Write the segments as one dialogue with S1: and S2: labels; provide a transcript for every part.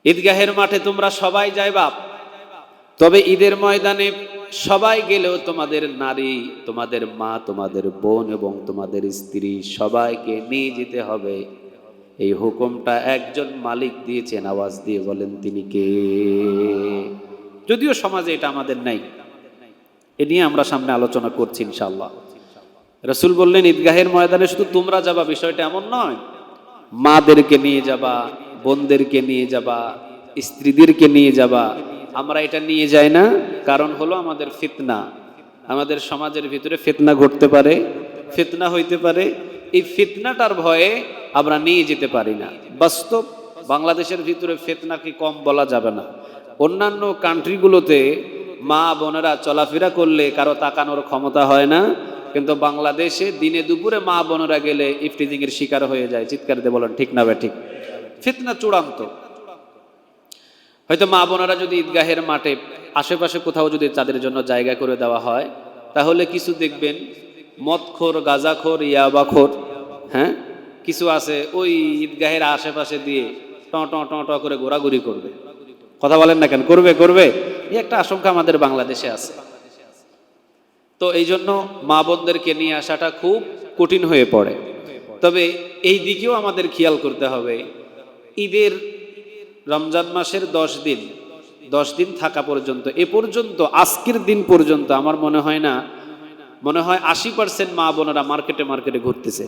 S1: ঈদগাহের মাঠে তোমরা সবাই যাইবা, তবে ঈদের ময়দানে সবাই গেলেও তোমাদের নারী, তোমাদের মা, তোমাদের বোন এবং তোমাদের স্ত্রী সবাইকে নিয়ে যেতে হবে। এই হুকুমটা একজন মালিক দিয়েছেন, আওয়াজ দিয়ে বলেন তিনি কে? যদিও সমাজে এটা আমাদের নাই, এ নিয়ে আমরা সামনে আলোচনা করছি ইনশাআল্লাহ। রাসূল বললেন ঈদগাহের ময়দানে শুধু তোমরা যাবা, বিষয়টা এমন নয়। মাদেরকে নিয়ে যাবা, বোনদেরকে নিয়ে যাবা, স্ত্রীদেরকে নিয়ে যাবা। আমরা এটা নিয়ে যাই না, কারণ হলো আমাদের ফিতনা। আমাদের সমাজের ভিতরে ফিতনা ঘটতে পারে, ফিতনা হইতে পারে। এই ফিতনাটার ভয়ে আমরা নিয়ে যেতে পারি না। বাস্তব বাংলাদেশের ভিতরে ফিতনা কি কম বলা যাবে না। অন্যান্য কান্ট্রিগুলোতে মা বোনেরা চলাফেরা করলে কারো তাকানোর ক্ষমতা হয় না, কিন্তু বাংলাদেশে দিনে দুপুরে মা বোনেরা গেলে ইফটিজিং এর শিকার হয়ে যায়। চিৎকার দিয়ে বলেন ঠিক না ঠিক? ফিতনা চূড়ান্ত। হয়তো মা বোনেরা যদি ঈদগাহের মাঠে আশেপাশে কোথাও যদি তাদের জন্য জায়গা করে দেওয়া হয়, তাহলে কিছু দেখবেন মদখোর, গাঁজাখোর, ইয়াবাখোর, হ্যাঁ কিছু আছে ওই ঈদগাহের আশেপাশে দিয়ে ট ট ট ট করে ঘোরাঘুরি করবে। কথা বলেন না কেন? করবে করবে, এই একটা আশঙ্কা আমাদের বাংলাদেশে আছে। তো এই জন্য মা বোনদেরকে নিয়ে আসাটা খুব কঠিন হয়ে পড়ে। তবে এই দিকেও আমাদের খেয়াল করতে হবে, ঈদের রমজান মাসের 10 দিন থাকা পর্যন্ত, এ পর্যন্ত আজকের দিন পর্যন্ত আমার মনে হয় না, মনে হয় 80% মা বোনেরা মার্কেটে মার্কেটে ঘুরতেছে।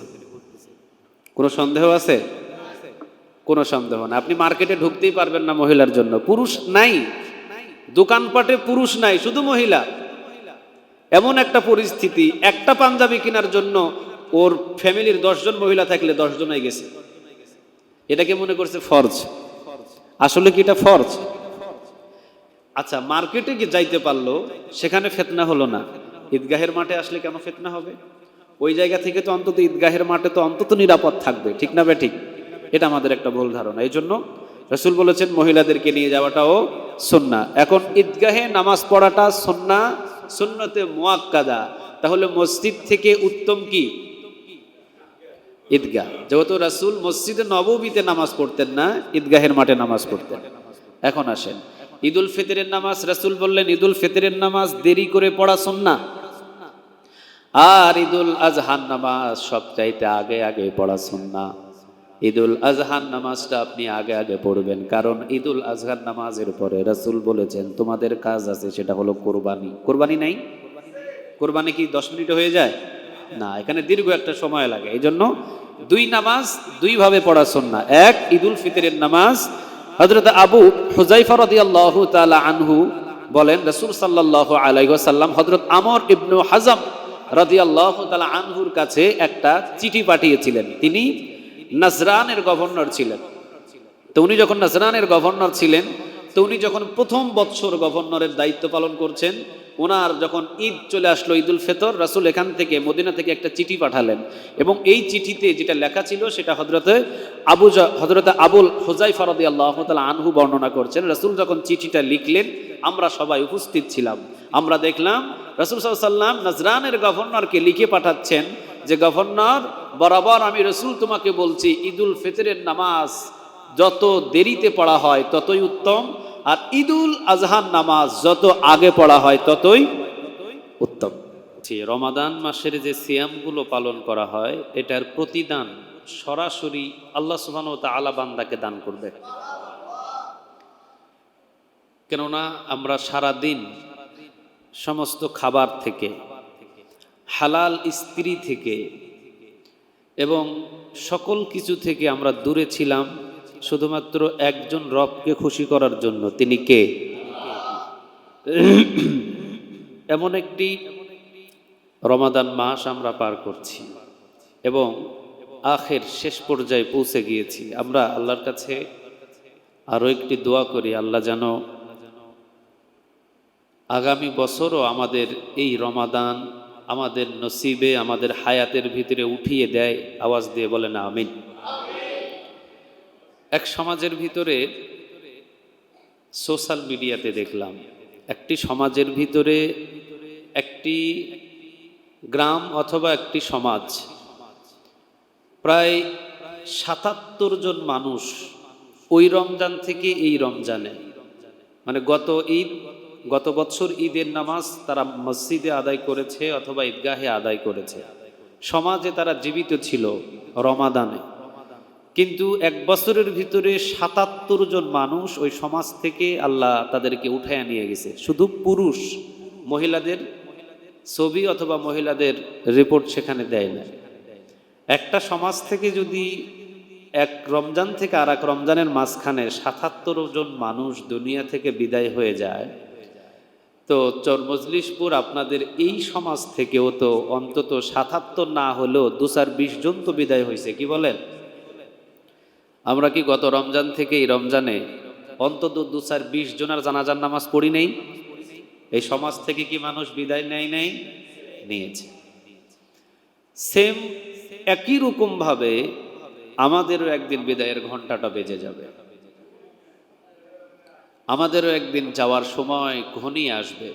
S1: কোনো সন্দেহ আছে? কোনো সন্দেহ না। আপনি মার্কেটে ঢুকতেই পারবেন না মহিলার জন্য, পুরুষ নাই, দোকানপাটে পুরুষ নাই, শুধু মহিলা। এমন একটা পরিস্থিতি, একটা পাঞ্জাবি কেনার জন্য ওর ফ্যামিলির 10 জন মহিলা থাকলে 10 জনই গেছে। এটাকে মনে করছে ফরজ। আসলে কি এটা ফরজ? আচ্ছা, মার্কেটে গিয়ে যাইতে পারলো, সেখানে ফিতনা হলো না, ঈদগাহের মাঠে আসলে কেন ফিতনা হবে? ওই জায়গা থেকে তো অন্তত ঈদগাহের মাঠে তো অন্তত নিরাপদ থাকবে। ঠিক না ঠিক? এটা আমাদের একটা ভুল ধারণা। এই জন্য রাসূল বলেছেন মহিলাদেরকে নিয়ে যাওয়াটাও সুন্নাহ। এখন ঈদগাহে নামাজ পড়াটা সুন্নাহ, সুন্নতে মুআক্কাদা। তাহলে মসজিদ থেকে উত্তম কি? ঈদগাহ। যেহেতু রাসূল মসজিদে নববীতে নামাজ পড়তেন না, ঈদগাহের মাঠে নামাজ পড়তেন। এখন আসেন ঈদুল ফিতরের নামাজ, রাসূল বললেন ঈদুল ফিতরের নামাজ দেরি করে পড়া সুন্নাহ, আর ঈদুল আজহার নামাজ সবচাইতে আগে আগে পড়া সুন্নাহ। ঈদুল আজহার নামাজটা আপনি আগে আগে পড়বেন, কারণ ঈদুল আজহার নামাজের পরে রাসূল বলেছেন তোমাদের কাজ আছে, সেটা হলো কোরবানি। কোরবানি নাই? কোরবানি কি 10 মিনিটে হয়ে যায়? না, এখানে দীর্ঘ একটা সময় লাগে। এই জন্য দুই নামাজ দুই ভাবে পড়া সুন্নাহ। এক, ঈদুল ফিতরের নামাজ। হযরত আবু হুযায়ফা রাদিয়াল্লাহু তাআলা আনহু বলেন রাসূল সাল্লাল্লাহু আলাইহি ওয়াসাল্লাম হযরত আমর ইবনে হাজম রাদিয়াল্লাহু তাআলা আনহুর কাছে একটা চিঠি পাঠিয়েছিলেন। তিনি নাজরানের গভর্নর ছিলেন। তো উনি যখন নাজরানের গভর্নর ছিলেন, তো উনি যখন প্রথম বৎসর গভর্নরের দায়িত্ব পালন করছেন, ওনার যখন ঈদ চলে আসলো, ঈদুল ফিতর, রাসূল এখান থেকে মদিনা থেকে একটা চিঠি পাঠালেন, এবং এই চিঠিতে যেটা লেখা ছিল সেটা হযরতে আবুল হুযায়ফা রাদিয়াল্লাহু তাআলা আনহু বর্ণনা করছেন। রাসূল যখন চিঠিটা লিখলেন, আমরা সবাই উপস্থিত ছিলাম। আমরা দেখলাম রাসূল সাল্লাল্লাহু আলাইহি ওয়াসাল্লাম নাজরানের গভর্নরকে লিখে পাঠাচ্ছেন যে গভর্নর, বরাবর আমি রাসূল তোমাকে বলছি ঈদুল ফিতরের নামাজ যত দেরিতে পড়া হয় ততই উত্তম, আর ঈদুল আজহার নামাজ যত আগে পড়া হয় ততই উত্তম। রমাদান মাসের যে সিয়ামগুলো পালন করা হয়, এটার প্রতিদান সরাসরি আল্লাহ সুবহানাহু ওয়া তাআলা বান্দাকে দান করবে। কেননা আমরা সারা দিন সমস্ত খাবার থেকে, হালাল স্ত্রী থেকে এবং সকল কিছু থেকে আমরা দূরে ছিলাম শুধুমাত্র একজন রবকে খুশি করার জন্য। তিনি কে? এমন একটি রমাদান মাস আমরা পার করছি এবং আখের শেষ পর্যায়ে পৌঁছে গিয়েছি। আমরা আল্লাহর কাছে আরো একটি দোয়া করি, আল্লাহ যেন আগামী বছরও আমাদের এই রমাদান আমাদের নসিবে, আমাদের হায়াতের ভিতরে উঠিয়ে দেয়। আওয়াজ দিয়ে বলেন আমিন। এক সমাজের ভিতরে সোশ্যাল মিডিয়াতে দেখলাম, একটি সমাজের ভিতরে, একটি গ্রাম অথবা একটি সমাজ, প্রায় ৭৭ জন মানুষ ওই রমজান থেকে এই রমজানে, মানে গত বছর ঈদের নামাজ তারা মসজিদে আদায় করেছে অথবা ঈদগাহে আদায় করেছে, সমাজে তারা জীবিত ছিল রমাদানে, কিন্তু এক বছরের ভিতরে ৭৭ জন মানুষ ওই সমাজ থেকে আল্লাহ তাদেরকে উঠাইয়া নিয়ে গেছে। শুধু পুরুষ, মহিলাদের ছবি অথবা মহিলাদের রিপোর্ট সেখানে দেয় না। একটা সমাজ থেকে যদি এক রমজান থেকে আর এক রমজানের মাঝখানে ৭৭ জন মানুষ দুনিয়া থেকে বিদায় হয়ে যায়, তো চরমজলিশপুর আপনাদের এই সমাজ থেকেও তো অন্তত ৭৭ না হলেও ২-২০ জন তো বিদায় হয়েছে, কি বলেন? আমরা কি গত রমজান থেকে এই রমজানে অন্তত ২-২০ জনের জানাজার নামাজ পড়ি নেই? এই সমাজ থেকে কি মানুষ বিদায় নেয় নাই? নিয়েছে। সেম একই রকম ভাবে আমাদেরও একদিন বিদায়ের ঘন্টাটা বেজে যাবে, আমাদেরও একদিন যাওয়ার সময় ঘনিয়ে আসবে,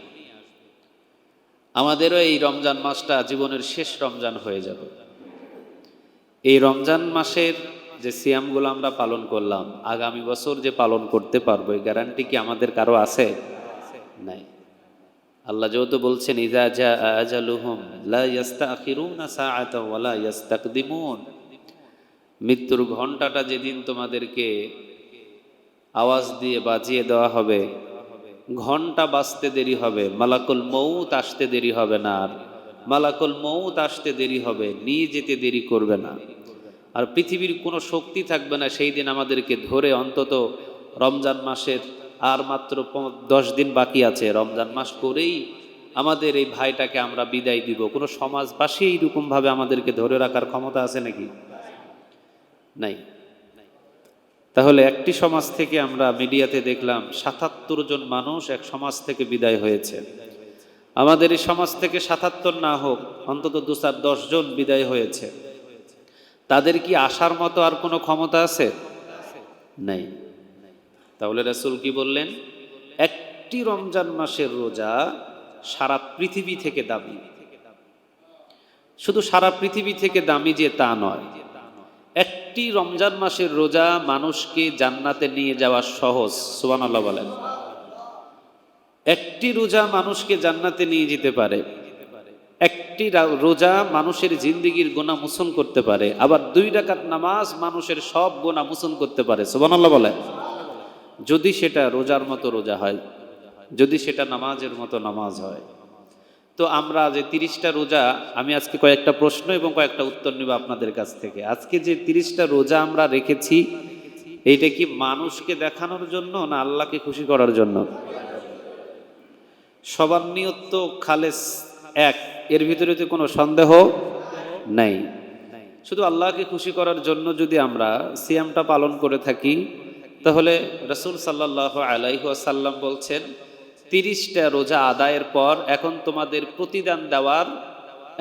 S1: আমাদেরও এই রমজান মাসটা জীবনের শেষ রমজান হয়ে যাবে। এই রমজান মাসের যে সিয়ামগুলো আমরা পালন করলাম, আগামী বছর যে পালন করতে পারবো এই গ্যারান্টি কি আমাদের কারো আছে? নাই। আল্লাহ যেহেতু বলছেন ইযা জা আজালুহুম লা ইস্তাখিরুনা সাআতাও ওয়া লা ইস্তাকদিমুন, মৃত্যুর ঘন্টাটা যেদিন তোমাদেরকে আওয়াজ দিয়ে বাজিয়ে দেওয়া হবে, ঘন্টা বাজতে দেরি হবে, মালাকুল মউত আসতে দেরি হবে না, আর মালাকুল মউত আসতে দেরি হবে, নিয়ে যেতে দেরি করবে না, আর পৃথিবীর কোনো শক্তি থাকবে না সেই দিন আমাদেরকে ধরে। অন্তত রমজান মাসের আর মাত্র 10 দিন বাকি আছে, রমজান মাস করেই আমাদের এই ভাইটাকে আমরা বিদায় দিব। কোনো সমাজবাসী এইরকমভাবে আমাদেরকে ধরে রাখার ক্ষমতা আছে নাকি? নাই। তাহলে একটি সমাজ থেকে আমরা মিডিয়াতে দেখলাম ৭৭ জন মানুষ এক সমাজ থেকে বিদায় হয়েছে। আমাদের এই সমাজ থেকে ৭৭ না হোক, অন্তত ২-১০ জন বিদায় হয়েছে। তাদের কি আসার মতো আর কোনো ক্ষমতা আছে? নাই। তাহলে রাসূল কি বললেন? একটি রমজান মাসের রোজা সারা পৃথিবী থেকে দামি। শুধু সারা পৃথিবী থেকে দামি যে তা নয়, একটি রমজান মাসের রোজা মানুষকে জান্নাতে নিয়ে যাওয়া সহজ। সুবহানাল্লাহ বলেন। একটি রোজা মানুষকে জান্নাতে নিয়ে যেতে পারে, একটি রোজা মানুষের জিন্দেগির গুনাহ মোচন করতে পারে, আবার 2 রাকাত নামাজ মানুষের সব গুনাহ মোচন করতে পারে। সুবহানাল্লাহ বলেন। যদি সেটা রোজার মতো রোজা হয়, যদি সেটা নামাজের মতো নামাজ হয়। তো আমরা যে 30টা রোজা, আমি আজকে কয়েকটা প্রশ্ন এবং কয়েকটা উত্তর নেব আপনাদের কাছ থেকে। আজকে যে 30টা রোজা আমরা রেখেছি, এইটা কি মানুষকে দেখানোর জন্য না আল্লাহকে খুশি করার জন্য? সবার নিয়ত তো খালেস এক, এর ভিতরে তো কোনো সন্দেহ নাই। শুধু আল্লাহকে খুশি করার জন্য যদি আমরা সিয়ামটা পালন করে থাকি, তাহলে রাসূল সাল্লাল্লাহু আলাইহি ওয়াসাল্লাম বলছেন 30টা রোজা আদায়ের পর এখন তোমাদের প্রতিদান দেওয়ার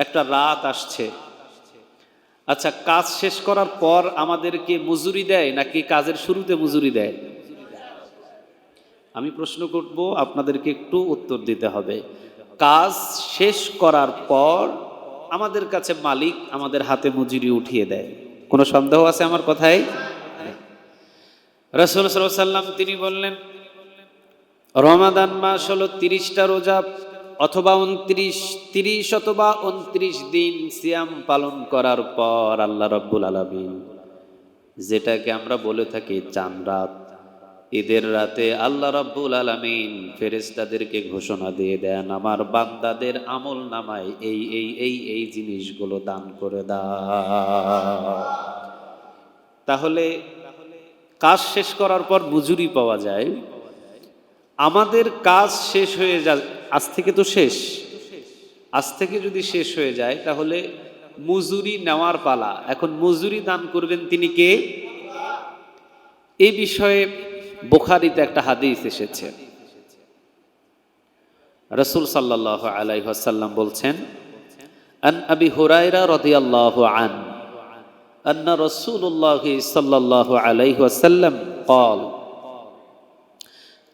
S1: একটা রাত আসছে। আচ্ছা, কাজ শেষ করার পর আমাদেরকে মজুরি দেয় নাকি কাজের শুরুতে মজুরি দেয়? আমি প্রশ্ন করব, আপনাদেরকে একটু উত্তর দিতে হবে। কাজ শেষ করার পর আমাদের কাছে মালিক আমাদের হাতে মজুরি উঠিয়ে দেয়। কোনো সন্দেহ আছে আমার কথায়? রাসূল সাল্লাল্লাহু আলাইহি ওয়াসাল্লাম তিনি বললেন, রমাদান মাস হলো 30টা রোজা অথবা 30 অথবা 29 দিন সিয়াম পালন করার পর আল্লাহ রাব্বুল আলামিন, যেটাকে আমরা বলে থাকি চাঁদ রাত, ঈদের রাতে আল্লাহ রাব্বুল আলামিন ফেরেশতাদেরকে ঘোষণা দিয়ে দেন, আমার বান্দাদের আমল নামায় এই এই এই এই জিনিসগুলো দান করে দাও। তাহলে কাজ শেষ করার পর মজুরি পাওয়া যায়। আমাদের কাজ শেষ হয়ে যায়, আজ থেকে তো শেষ, আজ থেকে যদি শেষ হয়ে যায় তাহলে মজুরি নেওয়ার পালা। এখন মজুরি দান করবেন তিনি কে? এই বিষয়ে বুখারীতে একটা হাদিস এসেছে। রাসূল সাল্লাল্লাহু আলাইহি ওয়াসাল্লাম বলছেন, আন আবি হুরায়রা রাদিয়াল্লাহু আন আন্না রাসূলুল্লাহ সাল্লাল্লাহু আলাইহি ওয়াসাল্লাম قال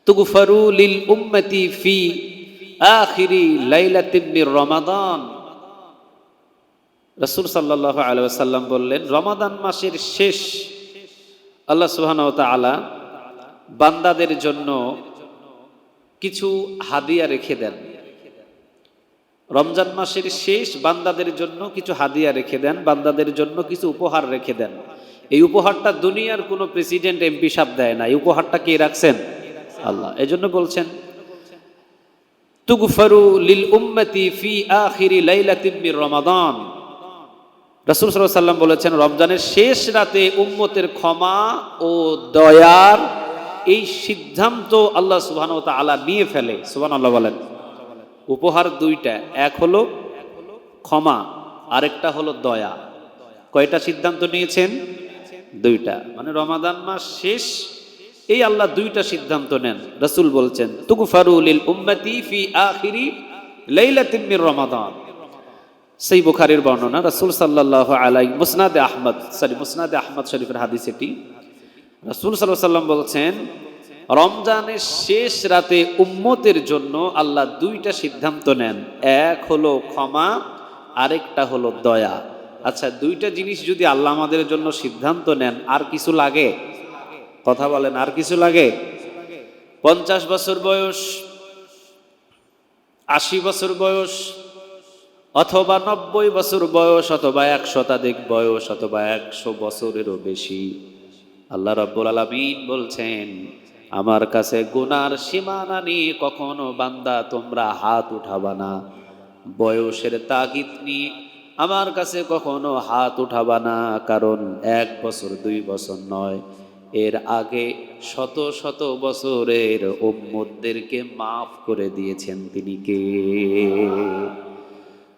S1: তুগফারু লিল উম্মতি ফি আখিরি লাইলাতিন মির রমাদান। রাসূল সাল্লাল্লাহু আলাইহি ওয়াসাল্লাম বললেন, রমাদান মাসের শেষ আল্লাহ সুবহানাহু ওয়া তাআলা বান্দাদের জন্য কিছু হাদিয়া রেখে দেন। রমজান মাসের শেষ বান্দাদের জন্য কিছু হাদিয়া রেখে দেন, বান্দাদের জন্য কিছু উপহার রেখে দেন। এই উপহারটা দুনিয়ার কোনো প্রেসিডেন্ট এমপি সাহেব দেয় না, এই উপহারটা কে রাখছেন? আল্লাহ। এজন্য বলছেন তুগফারু লিল উম্মতি ফি আখিরি লাইলাতিন মির রমাদান। রাসূল সাল্লাল্লাহু আলাইহি ওয়াসাল্লাম বলেছেন রমজানের শেষ রাতে উম্মতের ক্ষমা ও দয়ার এই সিদ্ধান্ত আল্লাহ সুবহানাহু ওয়া তাআলা নিয়ে ফেলে। সুবহানাল্লাহ বলেন। উপহার দুইটা, এক হলো ক্ষমা, আরেকটা হলো দয়া। কয়টা সিদ্ধান্ত নিয়েছেন? দুইটা। মানে রমাদান মাস শেষ, এই আল্লাহ দুইটা সিদ্ধান্ত নেন। রাসূল বলছেন তুগফারু লিল উম্মতি ফি আখিরি লাইলাতিন মির রমাদান। সেই বুখারীর বর্ণনা, রাসূল সাল্লাল্লাহু আলাইহি মুসনাদে আহমদ শরীফের হাদিস এটি। রাসূল সাল্লাল্লাহু আলাইহি ওয়াসাল্লাম বলছেন রমজানের শেষ রাতে উম্মতের জন্য আল্লাহ দুইটা সিদ্ধান্ত নেন, এক হলো ক্ষমা, আরেকটা হলো দয়া। আচ্ছা, দুইটা জিনিস যদি আল্লাহ আমাদের জন্য সিদ্ধান্ত নেন, আর কিছু লাগে? কথা বলেন, আর কিছু লাগে? 50 বছর বয়স, 80 বছর বয়স, অথবা 90 বছর বয়স, অথবা 100 শতাধিক বয়স, অথবা 100 বছরেরও বেশি, আল্লাহ রাব্বুল আলামিন বলছেন আমার কাছে গুনার সীমানা নিয়ে কখনো বান্দা তোমরা হাত উঠাবা না। বয়সের তাগিদ নিয়ে আমার কাছে কখনো হাত উঠাবা না, কারণ 1 বছর 2 বছর নয়, এর আগে শত শত বছরের উম্মতদেরকে মাফ করে দিয়েছেন তিনি কে?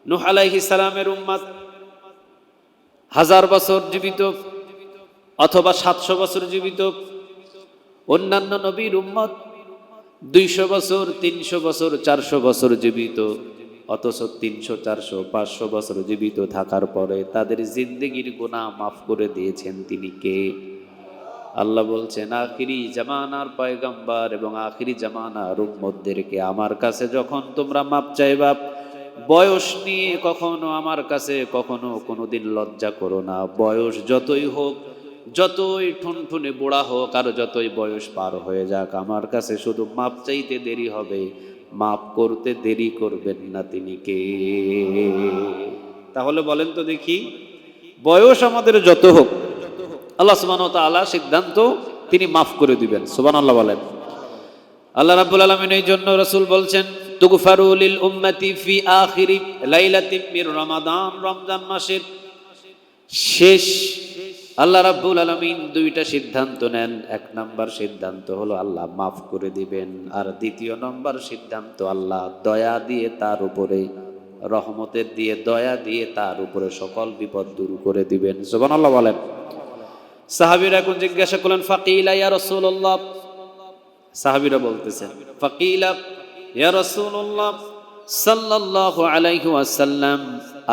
S1: নূহ আলাইহিস সালামের উম্মত 1000 বছর জীবিত, অথবা 700 বছর জীবিত। অন্যান্য নবীর উম্মত 200 বছর, 300 বছর, 400 বছর জীবিত, অথচ 300, 400, 500 বছর জীবিত থাকার পরে তাদের জিন্দেগির গুনাহ মাফ করে দিয়েছেন তিনি কে? আল্লাহ বলছেন আখিরি জামানার পয়গম্বর এবং আখিরি জামানার উম্মতদেরকে আমার কাছে যখন তোমরা মাপ চাইবা, বয়স নিয়ে কখনো আমার কাছে কখনো কোনোদিন লজ্জা করো না। বয়স যতই হোক, যতই ঠুনঠুনে বুড়া হোক, আর যতই বয়স পার হয়ে যাক, আমার কাছে শুধু মাপ চাইতে দেরি হবে, মাপ করতে দেরি করবেন না তিনি কে? তাহলে বলেন তো দেখি, বয়স আমাদের যত হোক, আল্লাহ সুবহানাহু ওয়া তাআলা সিদ্ধান্ত তিনি মাফ করে দিবেন। সুবহানাল্লাহ বলেন। আল্লাহ রাব্বুল আলামিন এই জন্য রাসূল বলছেন তুগফারু লিল উম্মতি ফি আখিরি লাইলাতিন মির রমাদান। রমজান মাসের শেষ আল্লাহ রাব্বুল আলামিন দুইটা সিদ্ধান্ত নেন। 1 নম্বর সিদ্ধান্ত হলো আল্লাহ মাফ করে দিবেন, আর 2 নম্বর সিদ্ধান্ত আল্লাহ দয়া দিয়ে তার উপরে, রহমতের দিয়ে, দয়া দিয়ে তার উপরে সকল বিপদ দূর করে দিবেন। সুবহানাল্লাহ বলেন। সাহাবীরা এখন জিজ্ঞাসা করলেন ফাকিলা ইয়া রাসূলুল্লাহ, সাহাবীরা বলতেছেন ফাকিলা ইয়া রাসূলুল্লাহ সাল্লাল্লাহু আলাইহি ওয়াসাল্লাম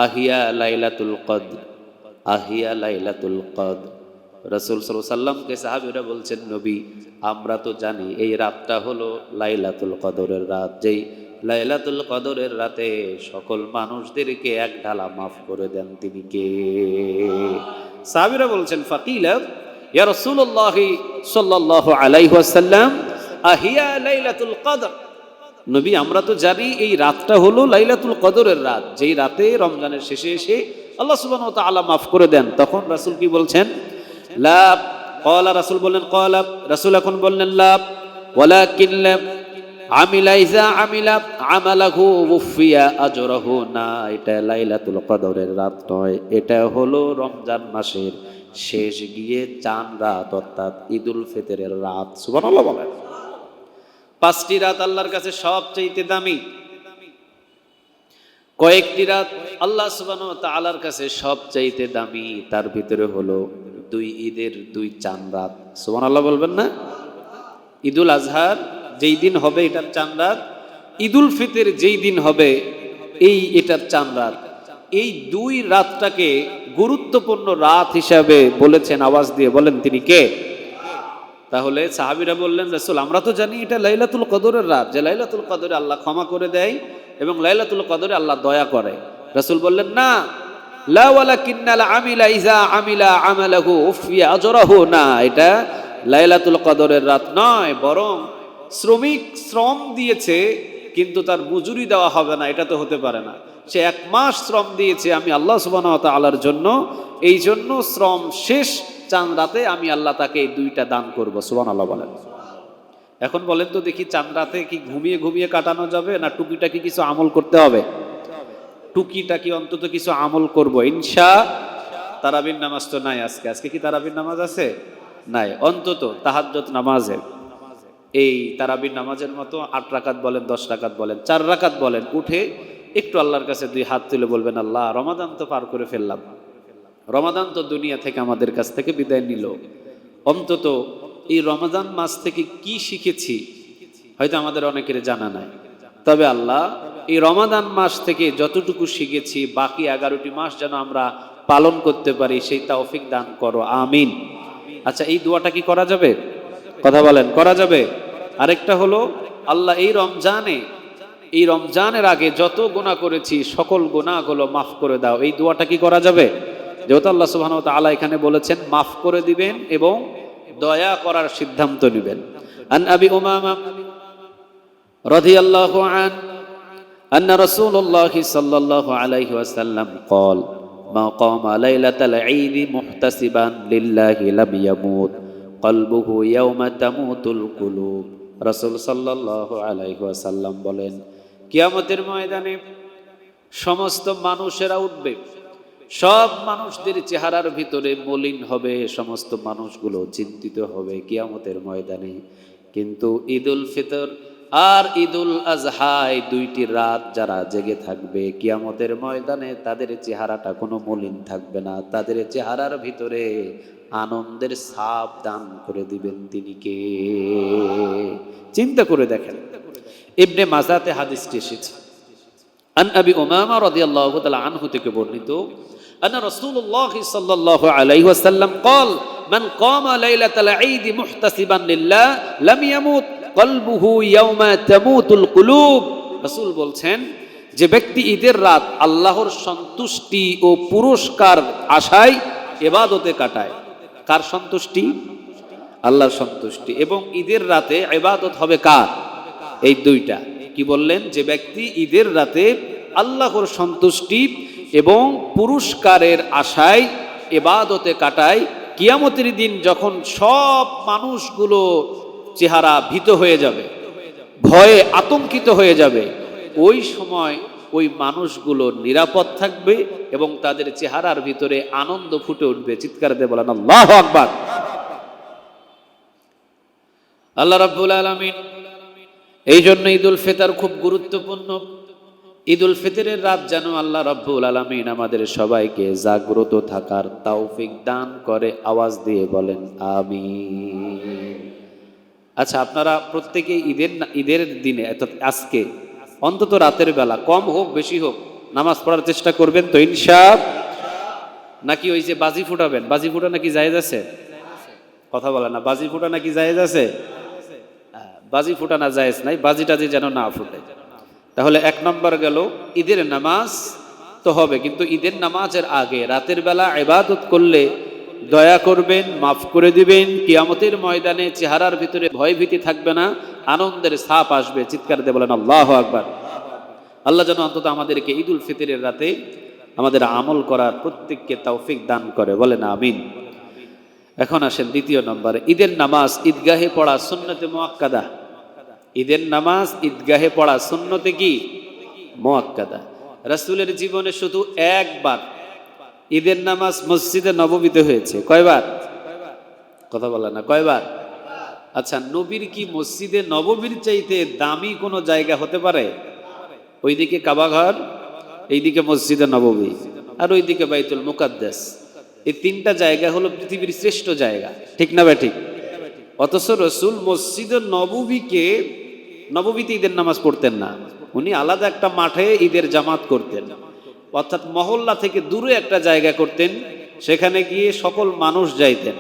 S1: আহিয়া লাইলাতুল কদর, আহিয়া লাইলাতুল কদর। রাসূল সাল্লাল্লাহু আলাইহি ওয়াসাল্লামকে সাহাবীরা বলছেন নবী আমরা তো জানি এই রাতটা হলো লাইলাতুল কদরের রাত, যেই লাইলাতুল কদরের রাতে সকল মানুষদেরকে এক ঢালা মাফ করে দেন তিনি কে? সাহাবীরা বলছেন ফাকিলা ইয়া রাসূলুল্লাহ সাল্লাল্লাহু আলাইহি ওয়াসাল্লাম আহিয়া লাইলাতুল কদর। নবী আমরা তো জানি এই রাতটা হলো লাইলাতুল কদরের রাত, যেই রাতে রমজানের শেষে এসে আল্লাহ সুবহানাহু ওয়া তাআলা মাফ করে দেন। তখন রাসূল কি বলছেন? লা ক্বালা, রাসূল বললেন ক্বালা, রাসূল এখন বললেন লা ওয়ালাকিন লা আমিলা ইযা আমিলা আমালাহু ওয়ফিয়া আজরাহু। না, এটা লাইলাতুল কদরের রাত নয়, এটা হলো রমজান মাসের শেষ গিয়ে চাঁদ রাত, অর্থাৎ ঈদুল ফিতরের রাত। সুবহানাল্লাহ বলেন। 5টি রাত আল্লাহর কাছে সবচেয়ে দামি, কয়েকটি রাত আল্লাহ সুবহানাহু ওয়া তাআলার কাছে সবচাইতে দামি, তার ভিতরে হলো 2 ঈদের 2 চাঁদ রাত। সুবহানাল্লাহ বলবেন না? ঈদুল আজহার যেই দিন হবে এটার চাঁদ রাত, ঈদুল ফিতর যেই দিন হবে এটার চাঁদ রাত। এই 2 রাতটাকে গুরুত্বপূর্ণ রাত হিসাবে বলেছেন, আওয়াজ দিয়ে বলেন তিনি কে? তাহলে সাহাবীরা বললেন রাসূল আমরা তো জানি এটা লাইলাতুল কদরের রাত, যে লাইলাতুল কদরে আল্লাহ ক্ষমা করে দেয় এবং লাইলাতুল কদরে আল্লাহ দয়া করে। রাসূল বললেন না, লা ওয়ালাকিন্নাল আমিলা ইযা আমিলা আমালাহু উফিয়া আজরাহু, না, এটা লাইলাতুল কদরের রাত নয়, বরং শ্রমিক শ্রম দিয়েছে কিন্তু তার মজুরি দেওয়া হবে না, এটা তো হতে পারে না। সে 1 মাস শ্রম দিয়েছে আমি আল্লাহ সুবহানাহু ওয়া তাআলার জন্য, এই জন্য শ্রম শেষ চাঁদ রাতে আমি আল্লাহ তাকে এই 2টা দান করব। সুবহানাল্লাহ বলেন। এখন বলেন তো দেখি, চাঁদ রাতে কি ঘুমিয়ে ঘুমিয়ে কাটানো যাবে, না টুকিটাকি কিছু আমল করতে হবে? টুকিটাকি অন্তত কিছু আমল করব ইনশা। তারাবির নামাজ তো নাই আজকে কি তারাবির নামাজ আছে? নাই। অন্তত তাহাজ্জুদ নামাজে এই তারাবির নামাজের মতো 8 রাকাত বলেন, 10 রাকাত বলেন, 4 রাকাত বলেন, উঠে একটু আল্লাহর কাছে 2 হাত তুলে বলবেন, আল্লাহ রমাদান তো পার করে ফেললাম, রমাদান তো দুনিয়া থেকে আমাদের কাছ থেকে বিদায় নিল, অন্তত এই রমাদান মাস থেকে কি শিখেছি হয়তো আমাদের অনেকের জানা নাই, তবে আল্লাহ এই রমাদান মাস থেকে যতটুকু শিখেছি বাকি 11টি মাস যেন আমরা পালন করতে পারি, সেই তৌফিক দান করো, আমিন। আচ্ছা, এই দোয়াটা কি করা যাবে? কথা বলেন, করা যাবে? আরেকটা হলো, আল্লাহ এই রমজানের আগে যত গুনাহ করেছি সকল গুনাহগুলো মাফ করে দাও, এই দোয়াটা কি করা যাবে? যেহেতু আল্লাহ সুবহানাহু ওয়া তাআলা এখানে বলেছেন মাফ করে দিবেন এবং দয়া করার সিদ্ধান্ত নেবেন। আন আবি উমামা রাদিয়াল্লাহু আন আন্না রাসূলুল্লাহ সাল্লাল্লাহু আলাইহি ওয়াসাল্লাম قال ما قام ليلة العيد محتسبا لله لم يموت قلبه يوم تموت القلوب। রাসূল সাল্লাল্লাহু আলাইহি ওয়াসাল্লাম বলেন, কিয়ামতের ময়দানে সমস্ত মানুষেরা উঠবে, সব মানুষদের চেহারার ভিতরে মলিন হবে, সমস্ত মানুষগুলো চিন্তিত হবে কিয়ামতের ময়দানে। কিন্তু ঈদুল ফিতর আর ঈদুল আজহা, এই 2টি রাত যারা জেগে থাকবে কিয়ামতের ময়দানে তাদের চেহারাটা কোনো মলিন থাকবে না, তাদের চেহারার ভিতরে আনন্দের ছাপ দান করে দিবেন তিনি কে? চিন্তা করে দেখেন। ইবনে মাজাতে হাদিসটি এসেছে, আন আবি উমামা রাদিয়াল্লাহু তাআলা আনহু থেকে বর্ণিত, আন্না রাসূলুল্লাহ সাল্লাল্লাহু আলাইহি ওয়াসাল্লাম قال من قام ليلة العيد محتسبا لله لم يموت قلبه يوم تموت القلوب। রাসূল বলছেন, যে ব্যক্তি ঈদের রাত আল্লাহর সন্তুষ্টি ও পুরস্কার আশায় ইবাদতে কাটায়, কার সন্তুষ্টি? আল্লাহর সন্তুষ্টি, এবং ঈদের রাতে ইবাদত হবে কার? এই 2টা। কি বললেন? যে ব্যক্তি ঈদের রাতে আল্লাহর সন্তুষ্টি এবং পুরস্কারের আশায় ইবাদতে কাটায়, কিয়ামতের দিন যখন সব মানুষগুলো চেহারা ভীত হয়ে যাবে, ভয়ে আতঙ্কিত হয়ে যাবে, ওই সময় ওই মানুষগুলো নিরাপদ থাকবে এবং তাদের চেহারার ভিতরে আনন্দ ফুটে উঠবে। চিৎকার দিয়ে বলেন আল্লাহু আকবার। আল্লাহ রাব্বুল আলামিন এই জন্য ঈদুল ফিতর খুব গুরুত্বপূর্ণ। ঈদুল ফিতরের রাত যেন আল্লাহ রাব্বুল আলামিন আমাদের সবাইকে জাগ্রত থাকার তৌফিক দান করে। আওয়াজ দিয়ে বলেন আমিন। আচ্ছা, আপনারা প্রত্যেকেই ঈদের দিনে আজকে অন্তত রাতের বেলা কম হোক বেশি হোক নামাজ পড়ার চেষ্টা করবেন তো ইনশাআল্লাহ? নাকি ওই যে বাজি ফুটাবেন? বাজি ফুটা নাকি জায়েজ আছে? কথা বলে না, বাজি ফুটা নাকি জায়েজ আছে? বাজি ফুটা না জায়েজ নাই, বাজি টাজি যেন না ফুটে। তাহলে 1 নম্বর গেল, ঈদের নামাজ তো হবে, কিন্তু ঈদের নামাজের আগে রাতের বেলা ইবাদত করলে দয়া করবেন, মাফ করে দিবেন, কিয়ামতের ময়দানে চেহারার ভিতরে ভয় ভীতি থাকবে না, আনন্দের ছাপ আসবে। চিৎকার দিয়ে বলেন আল্লাহু আকবার। আল্লাহ যেন অন্তত আমাদেরকে ঈদুল ফিতরের রাতে আমাদের আমল করার প্রত্যেককে তৌফিক দান করে, বলেন আমিন। এখন আসেন 2 নম্বরে, ঈদের নামাজ ঈদগাহে পড়া সুন্নতে মুআক্কাদা। ঈদের নামাজ ঈদগাহে পড়া সুন্নতে কি? মুআক্কাদা। রাসূলের জীবনে শুধু একবার ঈদের নামাজ মসজিদে নববীতে হয়েছে। কয়বার? কথা বলে না, কয়বার? আচ্ছা, নবীর কি মসজিদে নববীর চাইতে দামি কোনো জায়গা হতে পারে? ওইদিকে কাবা ঘর, এইদিকে মসজিদে নববী, আর ওইদিকে বাইতুল মুকাদ্দাস। এই 3টা জায়গা হলো পৃথিবীর শ্রেষ্ঠ জায়গা, ঠিক না ভাই? ঠিক। অথচ রাসূল মসজিদে নববীতে ঈদের নামাজ পড়তেন না, উনি আলাদা একটা মাঠে ঈদের জামাত করতেন, অর্থাৎ মহল্লা থেকে দূরে একটা জায়গা করতেন, সেখানে গিয়ে সকল মানুষ যাইতেন,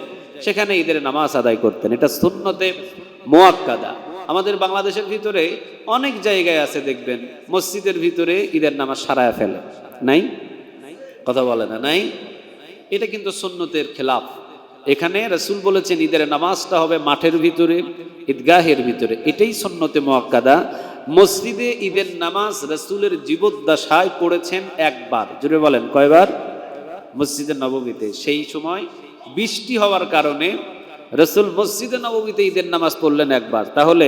S1: সেখানে ঈদের নামাজ আদায় করতেন। এটা সুন্নতে মুআক্কাদা। আমাদের বাংলাদেশের ভিতরে অনেক জায়গায় আছে দেখবেন মসজিদের ভিতরে ঈদের নামাজ সারায় ফেলে, নাই? কথা বলে না, নাই? এটা কিন্তু সুন্নতের খেলাফ। এখানে রাসূল বলেছেন ঈদের নামাজটা হবে মাঠের ভিতরে, ঈদগাহের ভিতরে, এটাই সুন্নতে মুআক্কাদা। মসজিদে ঈদের নামাজ রাসূলের জীবদ্দশায় পড়েছেন একবার, জুড়ে বলেন কয়বার? মসজিদে নববীতে। সেই সময় বৃষ্টি হওয়ার কারণে রাসূল মসজিদে নববীতে ঈদের নামাজ পড়লেন একবার। তাহলে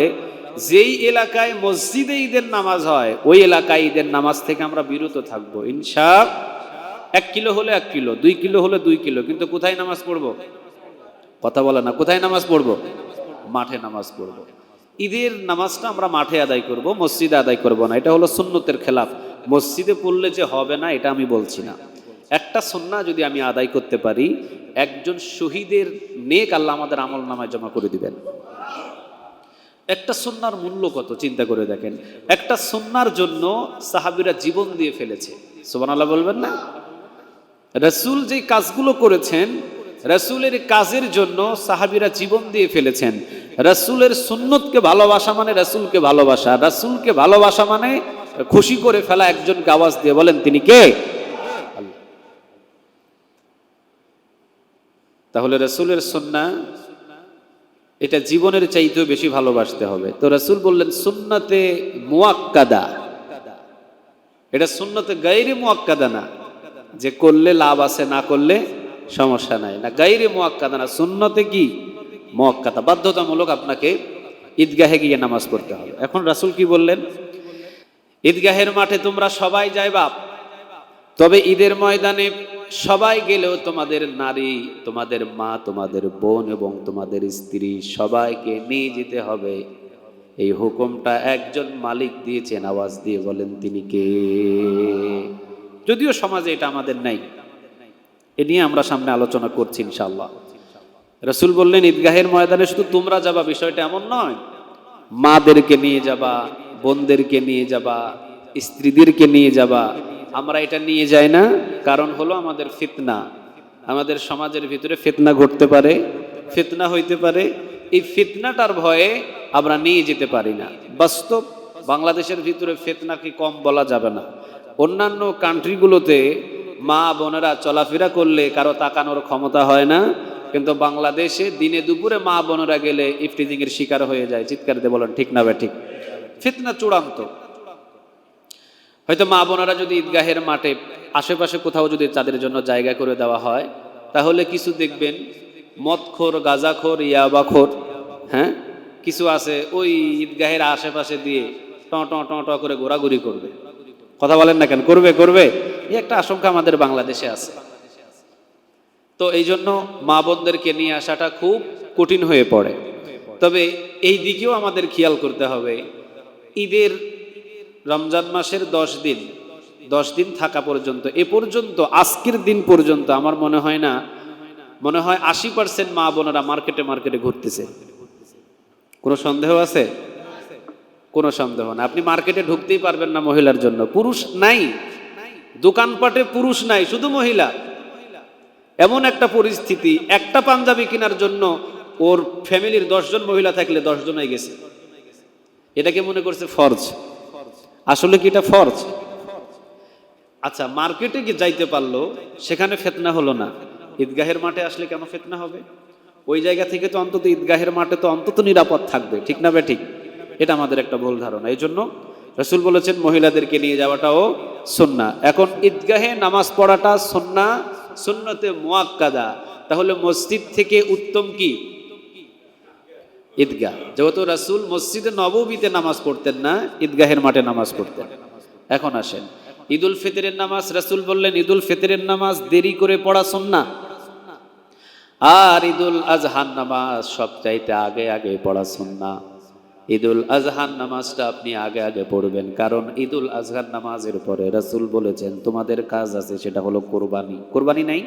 S1: যেই এলাকায় মসজিদে ঈদের নামাজ হয় ওই এলাকায় ঈদের নামাজ থেকে আমরা বিরত থাকবো ইনশাআল্লাহ। 1 কিলো হলে 1 কিলো, 2 কিলো হলে 2 কিলো, কিন্তু কোথায় নামাজ পড়বো? কথা বলে না, কোথায় নামাজ পড়বো? মাঠে নামাজ পড়বো। ঈদের নামাজটা আমরা মাঠে আদায় করব, মসজিদে আদায় করব না। এটা হলো সুন্নতের খেলাফ। মসজিদে পড়লে যে হবে না এটা আমি বলছি না। একটা সুন্নাহ যদি আমি আদায় করতে পারি, একজন শহীদের নেক আল্লাহ আমাদের আমল নামায় জমা করে দিবেন। একটা সুন্নাহর মূল্য কত চিন্তা করে দেখেন। একটা সুন্নাহর জন্য সাহাবীরা জীবন দিয়ে ফেলেছে। সুবহানাল্লাহ বলবেন না? রাসূল যে কাজগুলো করেছেন, রাসূলের কাজের জন্য সাহাবীরা জীবন দিয়ে ফেলেছেন। রাসূলের সুন্নতকে ভালোবাসা মানে রাসূলকে ভালোবাসা, রাসূলকে ভালোবাসা মানে খুশি করে ফেলা একজনকে আওয়াজ দিয়ে বলেন তিনি কে? আল্লাহ। তাহলে রাসূলের সুন্নাহ এটা জীবনের চাইতেও বেশি ভালোবাসতে হবে। তো রাসূল বললেন সুন্নতে মুআক্কাদা, এটা সুন্নতে গায়রে মুআক্কাদা না, যে করলে লাভ আছে না করলে সমস্যা নাই, না গায়রে মুআক্কাদা না, সুন্নতে কি মুআক্কাদা, বাধ্যতামূলক আপনাকে ঈদগাহে গিয়ে নামাজ পড়তে হবে। এখন রাসূল কি বললেন? ঈদগাহের মাঠে তোমরা সবাই যাইবা, তবে ঈদের ময়দানে সবাই গেলেও তোমাদের নারী, তোমাদের মা, তোমাদের বোন এবং তোমাদের স্ত্রী সবাইকে নিয়ে যেতে হবে। এই হুকুমটা একজন মালিক দিয়েছেন, আওয়াজ দিয়ে বলেন তিনি কে? যদিও সমাজে এটা আমাদের নাই, এ নিয়ে আমরা সামনে আলোচনা করছি ইনশাআল্লাহ। রাসূল বললেন ঈদগাহের ময়দানে শুধু তোমরা যাবা, বিষয়টা এমন নয়। মাদেরকে নিয়ে যাবা, বোনদেরকে নিয়ে যাবা, স্ত্রীদেরকে নিয়ে যাবা। আমরা এটা নিয়ে যাই না, কারণ হলো আমাদের ফিতনা, আমাদের সমাজের ভিতরে ফিতনা ঘটতে পারে, ফিতনা হইতে পারে। এই ফিতনাটার ভয়ে আমরা নিয়ে যেতে পারি না। বাস্তব বাংলাদেশের ভিতরে ফিতনাকে কম বলা যাবে না। অন্যান্য কান্ট্রিগুলোতে মা বোনেরা চলাফেরা করলে কারো তাকানোর ক্ষমতা হয় না, কিন্তু বাংলাদেশে দিনে দুপুরে মা বোনেরা গেলে ইফটিজিং এর শিকার হয়ে যায়। চিৎকার দিয়ে বলেন ঠিক না বে ঠিক? ফিতনা চূড়ান্ত। হয়তো মা বোনেরা যদি ঈদগাহের মাঠে আশেপাশে কোথাও যদি তাদের জন্য জায়গা করে দেওয়া হয়, তাহলে কিছু দেখবেন মদখোর, গাঁজাখোর, ইয়াবাখোর, হ্যাঁ কিছু আছে ওই ঈদগাহের আশেপাশে দিয়ে ট ট ট ট করে ঘোরাঘুরি করবে। কথা বলেন না কেন? করবে করবে, এই একটা আশঙ্কা আমাদের বাংলাদেশে আছে। তো এই জন্য মা বোনদেরকে নিয়ে আসাটা খুব কঠিন হয়ে পড়ে। তবে এই দিকেও আমাদের খেয়াল করতে হবে, ঈদের রমজান মাসের 10 দিন থাকা পর্যন্ত, এ পর্যন্ত আজকের দিন পর্যন্ত আমার মনে হয় না, মনে হয় 80% মা বোনেরা মার্কেটে মার্কেটে ঘুরতেছে। কোনো সন্দেহ আছে? কোনো সন্দেহ না। আপনি মার্কেটে ঢুকতেই পারবেন না মহিলার জন্য, পুরুষ নাই, দোকানপাটে পুরুষ নাই, শুধু মহিলা। এমন একটা পরিস্থিতি, একটা পাঞ্জাবি কেনার জন্য ওর ফ্যামিলির 10 জন মহিলা থাকলে 10 জনই গেছে। এটাকে মনে করছে ফরজ। আসলে কি এটা ফরজ? আচ্ছা, মার্কেটে গিয়ে যাইতে পারলো, সেখানে ফিতনা হলো না, ঈদগাহের মাঠে আসলে কেন ফিতনা হবে? ওই জায়গা থেকে তো অন্তত ঈদগাহের মাঠে তো অন্তত নিরাপদ থাকবে, ঠিক না বেঠিক? এটা আমাদের একটা ভুল ধারণা। এই জন্য রাসূল বলেছেন মহিলাদেরকে নিয়ে যাওয়াটাও সুন্নাহ। এখন ঈদগাহে নামাজ পড়াটা সুন্নাহ, সুন্নতে মুআক্কাদা। তাহলে মসজিদ থেকে উত্তম কি? ঈদগাহ। যেহেতু রাসূল মসজিদে নববীতে নামাজ পড়তেন না, ঈদগাহের মাঠে নামাজ পড়তেন। এখন আসেন ঈদুল ফিতরের নামাজ। রাসূল বললেন ঈদুল ফিতরের নামাজ দেরি করে পড়া সুন্নাহ, আর ঈদুল আজহার নামাজ সবচাইতে আগে আগে পড়া সুন্নাহ। ঈদুল আজহার নামাজটা আপনি আগে আগে পড়বেন, কারণ ঈদুল আজহার নামাজের পরে রাসূল বলেছেন তোমাদের কাজ আছে, সেটা হলো কোরবানি। কোরবানি নাই?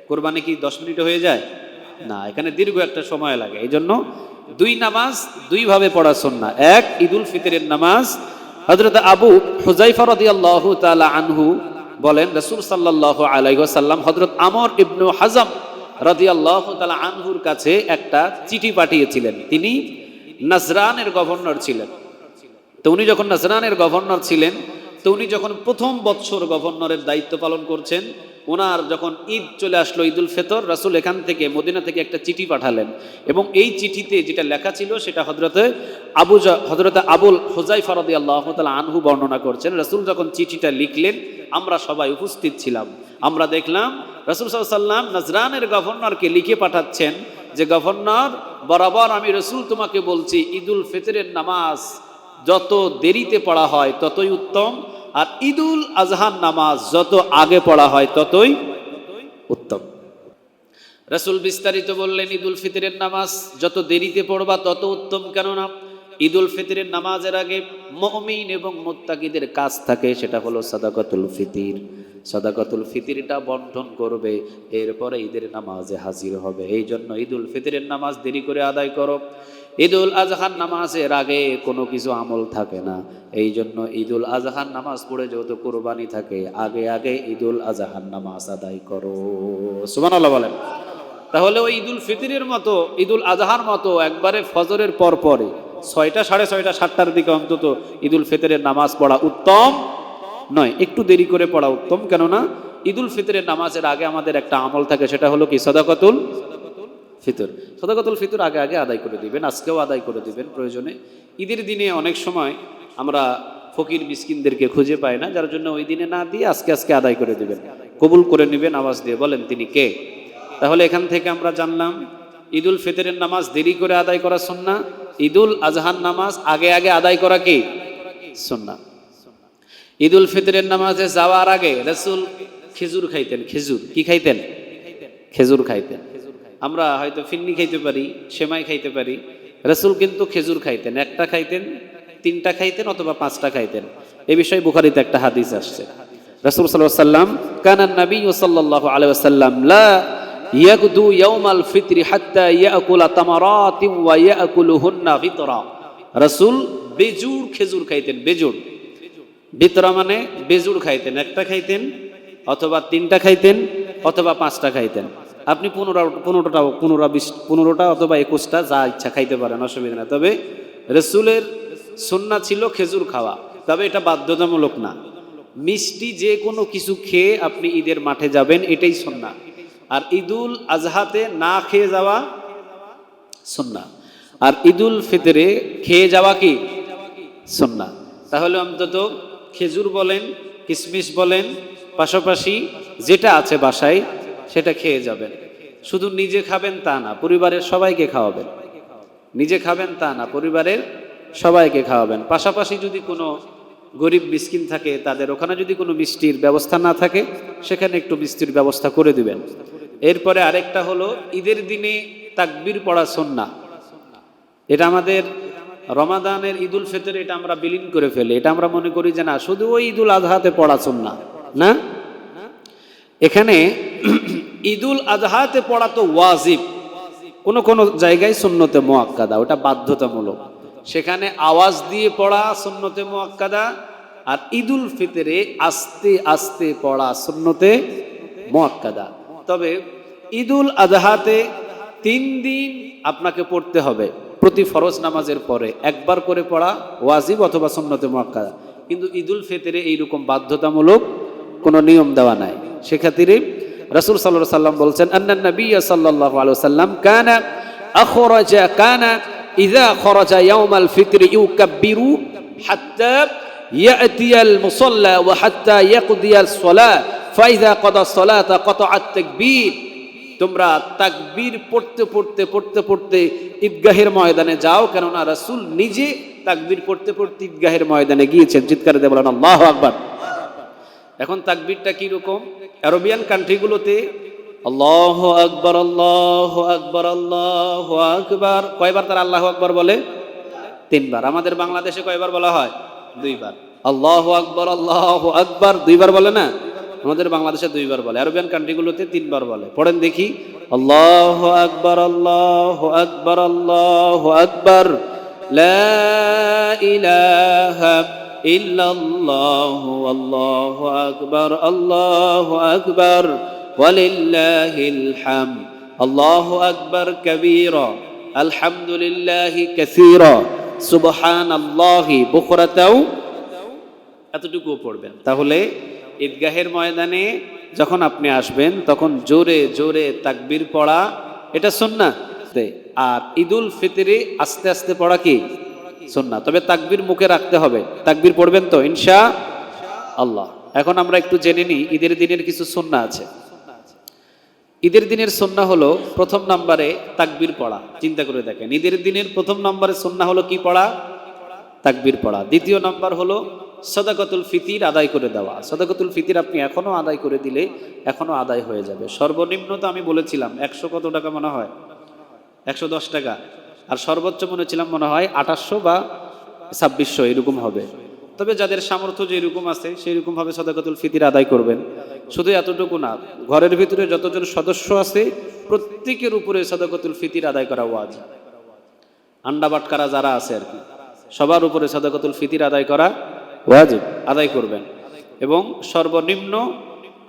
S1: কোরবানি কি 10 মিনিটে হয়ে যায়? না, এখানে দীর্ঘ একটা সময় লাগে। এই জন্য 2 নামাজ 2 ভাবে পড়া সুন্নাহ। এক, ঈদুল ফিতরের নামাজ। হযরত আবু হুযায়ফা রাদিয়াল্লাহু তাআলা আনহু বলেন রাসূল সাল্লাল্লাহু আলাইহি ওয়াসাল্লাম হযরত আমর ইবনে হাজম রাদিয়াল্লাহু তাআলা আনহুর কাছে একটা চিঠি পাঠিয়েছিলেন। তিনি নাজরানের গভর্নর ছিলেন। তো উনি যখন নাজরানের গভর্নর ছিলেন, তো উনি যখন প্রথম বৎসর গভর্নরের দায়িত্ব পালন করছেন, ওনার যখন ঈদ চলে আসলো, ঈদুল ফিতর, রাসূল এখান থেকে মদিনা থেকে একটা চিঠি পাঠালেন এবং এই চিঠিতে যেটা লেখা ছিল সেটা হযরতে আবুল হুযায়ফা রাদিয়াল্লাহু তাআলা আনহু বর্ণনা করছেন। রাসূল যখন চিঠিটা লিখলেন আমরা সবাই উপস্থিত ছিলাম। আমরা দেখলাম রাসূল সাল্লাল্লাহু আলাইহি ওয়াসাল্লাম নাজরানের গভর্নরকে লিখে পাঠাচ্ছেন যে গভর্নর, বরাবর আমি রাসূল তোমাকে বলছি ঈদুল ফিতরের নামাজ যত দেরিতে পড়া হয় ততই উত্তম, আর ঈদুল আজহার নামাজ যত আগে পড়া হয় ততই উত্তম। রাসূল বিস্তারিত বললেন ঈদুল ফিতরের নামাজ যত দেরিতে পড়বা তত উত্তম, কেননা ঈদুল ফিতরের নামাজের আগে মুমিন এবং মুত্তাকিদের কাজ থাকে, সেটা হলো সাদাকাতুল ফিতির। সাদাকাতুল ফিতিরটা বন্টন করবে, এরপরে ঈদের নামাজে হাজির হবে। এই জন্য ঈদুল ফিতরের নামাজ দেরি করে আদায় করো। ঈদুল আজহার নামাজের আগে কোনো কিছু আমল থাকে না, এই জন্য ঈদুল আজহার নামাজ পড়ে যেহেতু কুরবানি থাকে, আগে আগে ঈদুল আজহার নামাজ আদায় করো। সুবহানাল্লাহ বলেন। তাহলে ওই ঈদুল ফিতরের মতো, ঈদুল আজহার মতো একবারে ফজরের পর পরে 6টা, 6:30, 7টার দিকে অন্তত ঈদুল ফিতরের নামাজ পড়া উত্তম নয়, একটু দেরি করে পড়া উত্তম। কেননা ঈদুল ফিতরের নামাজের আগে আমাদের একটা আমল থাকে, সেটা হলো কি সাদাকাতুল ফিতর। সাদাকাতুল ফিতর আগে আগে আদায় করে দিবেন, আজকেও আদায় করে দিবেন প্রয়োজনে। ঈদের দিনে অনেক সময় আমরা ফকির মিসকিনদেরকে খুঁজে পাই না, যার জন্য ওই দিনে না দিয়ে আজকে আজকে আদায় করে দিবেন, কবুল করে নেবেন আওয়াজ দিয়ে, বলেন তিনি কে। তাহলে এখান থেকে আমরা জানলাম ঈদুল ফিতরের নামাজ দেরি করে আদায় করা সুন্নাহ, ঈদুল আজহার নামাজ আগে আগে আদায় করা কি সুন্নাহ। ঈদুল ফিতরের নামাজে যাওয়ার আগে রাসূল খেজুর খাইতেন। খেজুর কি খাইতেন? খেজুর খাইতেন। আমরা হয়তো ফিন্নি খাইতে পারি, সেমাই খাইতে পারি, রাসূল কিন্তু খেজুর খাইতেন। একটা খাইতেন, 3টা খাইতেন, অথবা 5টা খাইতেন। এই বিষয়ে বুখারীতে একটা হাদিস আসছে। রাসূল সাল্লাল্লাহু আলাইহি ওয়াসাল্লাম কানান নবী সাল্লাল্লাহু আলাইহি ওয়াসাল্লাম লা ইয়াগদু ইয়াউমাল ফিতরি হাত্তা ইয়াকুলা তামারাতিন ওয়া ইয়াকুলুহুন্না ফিতরা। রাসূল বেজুর খেজুর খাইতেন। বেজুর, বিতরা মানে বেজুর খাইতেন। একটা খাইতেন, অথবা 3টা খাইতেন, অথবা 5টা খাইতেন। আপনি 15টা অথবা 21টা যা ইচ্ছা খাইতে পারেন, অসুবিধা না। তবে রাসূলের সুন্নাহ ছিল খেজুর খাওয়া, তবে এটা বাধ্যতামূলক না। মিষ্টি যে কোনো কিছু খেয়ে আপনি ঈদের মাঠে যাবেন, এটাই সুন্নাহ। আর ঈদুল আজহাতে না খেয়ে যাওয়া সুন্নাহ, আর ঈদুল ফিতরে খেয়ে যাওয়া কি সুন্নাহ। তাহলে অন্তত খেজুর বলেন, কিশমিশ বলেন, পাশাপাশি যেটা আছে বাসায় সেটা খেয়ে যাবেন। শুধু নিজে খাবেন তা না, পরিবারের সবাইকে খাওয়াবেন। নিজে খাবেন তা না, পরিবারের সবাইকে খাওয়াবেন। পাশাপাশি যদি কোনো গরিব মিসকিন থাকে, তাদের ওখানে যদি কোনো মিষ্টির ব্যবস্থা না থাকে, সেখানে একটু মিষ্টির ব্যবস্থা করে দিবেন। এরপরে আরেকটা হলো ঈদের দিনে তাকবীর পড়া সুন্নাহ। এটা আমাদের রমাদানের ঈদুল ফিতর এটা আমরা বিলীন করে ফেলি। এটা আমরা মনে করি যে না, শুধু ওই ঈদুল আজহাতে পড়া সুন্নাহ না, এখানে ঈদুল আজহাতে পড়া তো ওয়াজিব, কোন কোন জায়গায় সুন্নতে মুআক্কাদা, ওটা বাধ্যতামূলক। সেখানে আওয়াজ দিয়ে পড়া সুন্নতে মুআক্কাদা, আর ঈদুল ফিতরে আস্তে আস্তে পড়া সুন্নতে মুআক্কাদা। তবে ঈদুল আজহাতে 3 দিন আপনাকে পড়তে হবে, প্রতি ফরজ নামাজের পরে একবার করে পড়া ওয়াজিব অথবা সুন্নতে মুআক্কাদা। কিন্তু ঈদুল ফিতরে এইরকম বাধ্যতামূলক কোনো নিয়ম দেওয়া নাই। সেক্ষেত্রে রাসূল সাল্লাল্লাহু আলাইহি ওয়াসাল্লাম বলছেন আন্নান নবী সাল্লাল্লাহু আলাইহি ওয়াসাল্লাম কানা ইযা খরাজা ইয়াউমাল ফিতরি ইউকাব্বিরু হাত্তা ইয়াতিয়াল মুসাল্লা ওয়া হাত্তা ইয়াকদিয়াস সালাহ ফাইযা কাদা সালাতা কাতাআত তাকবীর। তোমরা তাকবীর পড়তে পড়তে পড়তে পড়তে ঈদগাহের ময়দানে যাও, কেননা রাসূল নিজে তাকবীর পড়তে পড়তে ঈদগাহের ময়দানে গিয়েছেন। চিৎকার দিয়ে বলেন আল্লাহু আকবার। এখন তাকবীরটা কি রকম? আরবিয়ান কান্ট্রিগুলোতে আল্লাহু আকবার, আল্লাহু আকবার, আল্লাহু আকবার, কয়বার তারা আল্লাহু আকবার বলে? 3 বার। আমাদের বাংলাদেশে কয়বার বলা হয়? 2 বার। আল্লাহু আকবার, আল্লাহু আকবার 2 বার বলে না, আমাদের বাংলাদেশে 2 বার বলে, আরবিয়ান কান্ট্রিগুলোতে 3 বার বলে। পড়েন দেখি, আল্লাহু আকবার, আল্লাহু আকবার, আল্লাহু আকবার, লা ইলাহা ইল্লাল্লাহু আল্লাহু আকবার, আল্লাহু আকবার, ওয়ালিল্লাহিল হামদ, আল্লাহু আকবার কাবীরা, আলহামদুলিল্লাহি কাসীরা, সুবহানাল্লাহি বুকরাতাও এতটুকুও পড়বেন। তাহলে ঈদগাহের ময়দানে যখন আপনি আসবেন তখন জোরে জোরে তাকবীর পড়া এটা সুন্নাহ। আর ঈদুল ফিতরে আস্তে আস্তে পড়া কি সুন্নাহ। তবে তাকবীর মুখে রাখতে হবে। তাকবীর পড়বেন তো ইনশাআল্লাহ। এখন আমরা একটু জেনে নিই ঈদের দিনের কিছু সুন্নাহ আছে। ঈদের দিনের সুন্নাহ হলো প্রথম নম্বরে তাকবীর পড়া। চিন্তা করে দেখেন, ঈদের দিনের প্রথম নম্বরে সুন্নাহ হলো কি পড়া? তাকবীর পড়া। দ্বিতীয় নম্বর হলো সাদাকাতুল ফিতির আদায় করে দেওয়া। সাদাকাতুল ফিতির আপনি এখনো আদায় করে দিলে এখনো আদায় হয়ে যাবে। সর্বনিম্ন তো আমি বলেছিলাম 100 কত টাকা মনে হয়, 110 টাকা। আর সর্বোচ্চ মনে ছিলাম মনে হয় 2800 বা 2600 এরকম হবে। তবে যাদের সামর্থ্য যেরকম আছে সেই রকম ভাবে সাদাকাতুল ফিতির আদায় করবেন। শুধু এতটুকু না, ঘরের ভিতরে যতজন সদস্য আছে প্রত্যেকের উপরে সাদাকাতুল ফিতির আদায় করা ওয়াজিব। আন্ডা বাটকারা যারা আছে আর কি, সবার উপরে সাদাকাতুল ফিতির আদায় করা ওয়াজিব, আদায় করবেন। এবং সর্বনিম্ন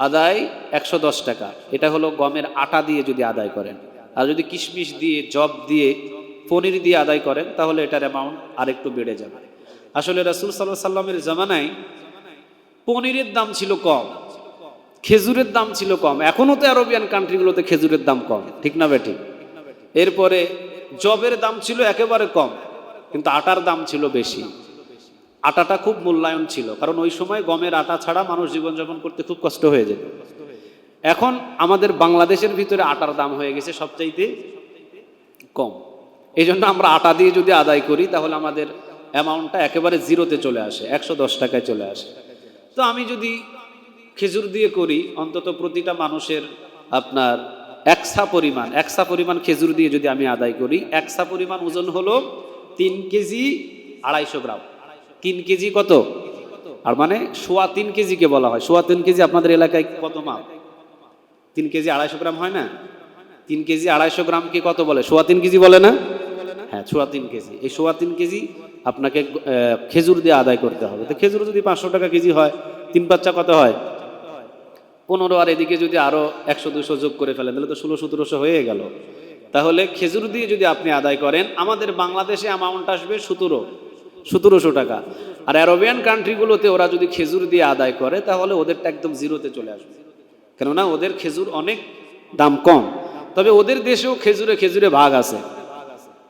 S1: আদায় 110 টাকা। এটা হলো গমের আটা দিয়ে যদি আদায় করেন। আর যদি কিশমিশ দিয়ে, জব দিয়ে, পনির দিয়ে আদায় করেন তাহলে এটার অ্যামাউন্ট আরেকটু বেড়ে যাবে। আসলে রাসূল সাল্লাল্লাহু আলাইহি সাল্লামের জামানায় পনিরের দাম ছিল কম, খেজুরের দাম ছিল কম। এখনো তো আরবিয়ান কান্ট্রিগুলোতে খেজুরের দাম কম, ঠিক না বেঠিক? এরপরে জবের দাম ছিল একেবারে কম, কিন্তু আটার দাম ছিল বেশি। আটাটা খুব মূল্যায়ন ছিল, কারণ ওই সময় গমের আটা ছাড়া মানুষ জীবনযাপন করতে খুব কষ্ট হয়ে যেত। এখন আমাদের বাংলাদেশের ভিতরে আটার দাম হয়ে গেছে সবচাইতে কম। এই জন্য আমরা আটা দিয়ে যদি আদায় করি তাহলে আমাদের অ্যামাউন্টটা একেবারে জিরোতে চলে আসে, 110 টাকায় চলে আসে। তো আমি যদি খেজুর দিয়ে করি, অন্তত প্রতিটা মানুষের আপনার একসা পরিমাণ খেজুর দিয়ে যদি আমি আদায় করি, একসা পরিমাণ ওজন হলো 3 কেজি 250 গ্রাম। 3 কেজি কত? আর মানে 3.25 কেজিকে বলা হয়। 3.25 কেজি আপনাদের এলাকায় কত মাপ? 3 কেজি 250 গ্রাম হয় না? 3 কেজি 250 গ্রামকে কত বলে? 3.25 কেজি বলে না? হ্যাঁ, 3.25 কেজি। এই 3.25 কেজি আপনাকে খেজুর দিয়ে আদায় করতে হবে। তো খেজুর যদি 500 টাকা কেজি হয়, 3 পাঁচা কত হয়? 15। আর এদিকে যদি আরো 100-200 যোগ করে ফেলেন তাহলে তো 1600-1700 হয়ে গেল। তাহলে খেজুর দিয়ে যদি আপনি আদায় করেন, আমাদের বাংলাদেশে অ্যামাউন্ট আসবে 1700 টাকা। আর আরবিয়ান কান্ট্রিগুলোতে ওরা যদি খেজুর দিয়ে আদায় করে তাহলে ওদেরটা একদম জিরোতে চলে আসবে, কেননা ওদের খেজুর অনেক দাম কম। তবে ওদের দেশেও খেজুরে ভাগ আছে।